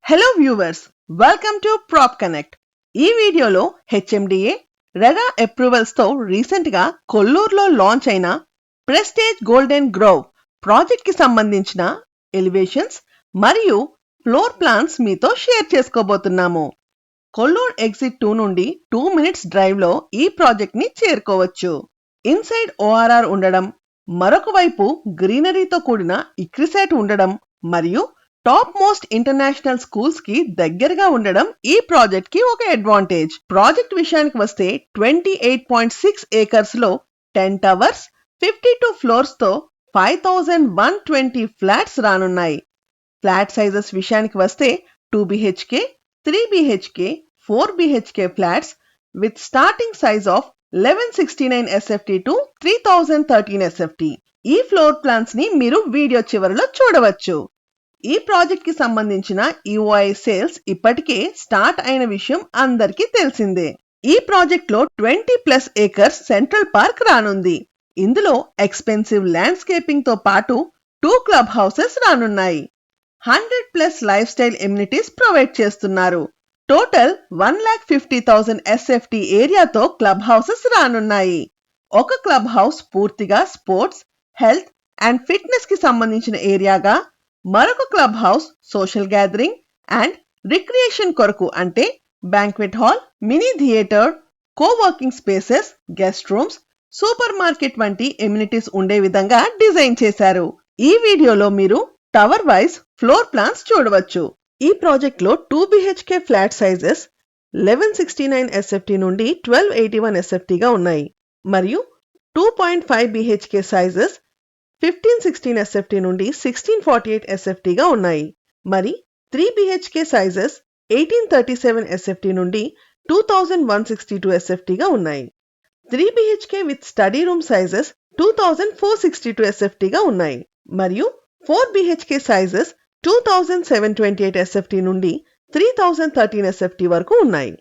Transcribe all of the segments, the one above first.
Hello viewers, welcome to Prop Connect. ఈ వీడియోలో HMDA RERA approvals తో రీసెంట్ గా కొల్లూరులో లాంచ్ అయిన ప్రెస్టేజ్ గోల్డెన్ గ్రోవ్ ప్రాజెక్ట్ కి సంబంధించిన ఎలివేషన్స్ మరియు ఫ్లోర్ ప్లాన్స్ మీతో షేర్ చేసుకోబోతున్నాము. కొల్లూరు ఎగ్జిట్ 2 నుండి 2 మినిట్స్ డ్రైవ్ లో ఈ ప్రాజెక్ట్ ని చేరుకోవచ్చు. ఇన్సైడ్ ఓఆర్ఆర్ ఉండడం, మరొక వైపు గ్రీనరీతో కూడిన ఇక్రిసైట్ ఉండడం మరియు టాప్ మోస్ట్ ఇంటర్నేషనల్ స్కూల్స్ కి దగ్గరగా ఉండడం ఈ ప్రాజెక్ట్ కి ఒక అడ్వాంటేజ్. ప్రాజెక్ట్ విషయానికి వస్తే 28.6 ఏకర్స్ లో 10 టవర్స్, 52 ఫ్లోర్స్ తో 5120 ఫ్లాట్స్ రానున్నాయి. ఫ్లాట్ సైజెస్ విషయానికి వస్తే 2 BHK, 3 BHK, 4 BHK flats with starting size of 1169 SFT to 3013 SFT. ఈ ఫ్లోర్ ప్లాన్స్ ని మీరు వీడియో చివరిలో చూడవచ్చు. ఈ ప్రాజెక్ట్ కి సంబంధించిన EOI సేల్స్ ఇప్పటికే స్టార్ట్ అయిన విషయం అందరికీ తెలిసిందే. ఈ ప్రాజెక్ట్ లో 20+ ఏకర్స్ సెంట్రల్ పార్క్ రానుంది. ఇందులో ఎక్స్పెన్సివ్ ల్యాండ్స్కేపింగ్ తో పాటు 2 క్లబ్ హౌసెస్ రానున్నాయి. 100+ లైఫ్ స్టైల్ ఎమ్యూనిటీస్ ప్రొవైడ్ చేస్తున్నారు. టోటల్ 1,50,000 SFT ఏరియాతో క్లబ్ హౌసెస్ రానున్నాయి. ఒక క్లబ్ హౌస్ పూర్తిగా స్పోర్ట్స్, హెల్త్ అండ్ ఫిట్నెస్ కి సంబంధించిన ఏరియాగా, మరొక club house social gathering and recreation కొరకు అంటే banquet hall, mini theatre, coworking spaces, guest rooms, super market వంటి ఎమ్యూనిటీస్ ఉండే విధంగా డిజైన్ చేశారు. ఈ వీడియోలో మీరు టవర్ వైజ్ ఫ్లోర్ ప్లాన్స్ చూడవచ్చు. ఈ ప్రాజెక్ట్ లో 2 BHK ఫ్లాట్ సైజెస్ 1169 SFT నుండి 1281 SFT గా ఉన్నాయి మరియు 2.5 BHK సైజెస్ 1516 SFT నుండి 1648 SFT గా ఉన్నాయి. మరి 3 BHK సైజెస్ 1837 SFT నుండి 2162 SFT గా ఉన్నాయి. 3 BHK with study room sizes 2462 SFT గా ఉన్నాయి మరియు 4 BHK సైజెస్ 2728 SFT నుండి 3013 SFT వరకు ఉన్నాయి.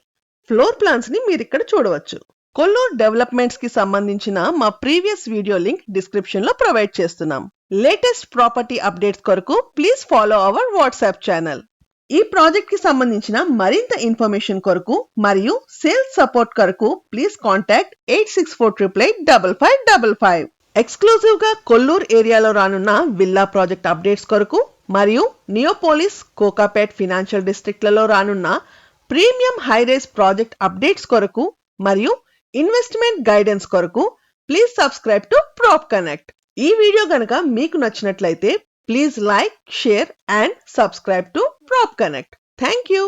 ఫ్లోర్ ప్లాన్స్ ని మీరు ఇక్కడ చూడవచ్చు. కొల్లూరు డెవలప్మెంట్స్ కి సంబంధించిన మా ప్రీవియస్ వీడియో లింక్ డిస్క్రిప్షన్ లో ప్రొవైడ్ చేస్తున్నాం. లేటెస్ట్ ప్రాపర్టీ అప్డేట్స్ కొరకు please follow our WhatsApp channel. ఈ ప్రాజెక్ట్ కి సంబంధించిన మరింత ఇన్ఫర్మేషన్ కొరకు మరియు సేల్స్ సపోర్ట్ కొరకు ప్లీజ్ కాంటాక్ట్ 8648885555. ఎక్స్క్లూజివ్ గా కొల్లూరు ఏరియాలో రానున్న విల్లా ప్రాజెక్ట్ అప్డేట్స్ కొరకు మరియు నియోపోలిస్, కోకాపేట్ ఫినాన్షియల్ డిస్ట్రిక్ట్లలో రానున్న ప్రీమియం హైరైజ్ ప్రాజెక్ట్ అప్డేట్స్ కొరకు మరియు ఇన్వెస్ట్మెంట్ గైడెన్స్ కొరకు please subscribe to Prop Connect. ఈ వీడియో గనుక మీకు నచ్చినట్లయితే please like, share and subscribe to Prop Connect. Thank you.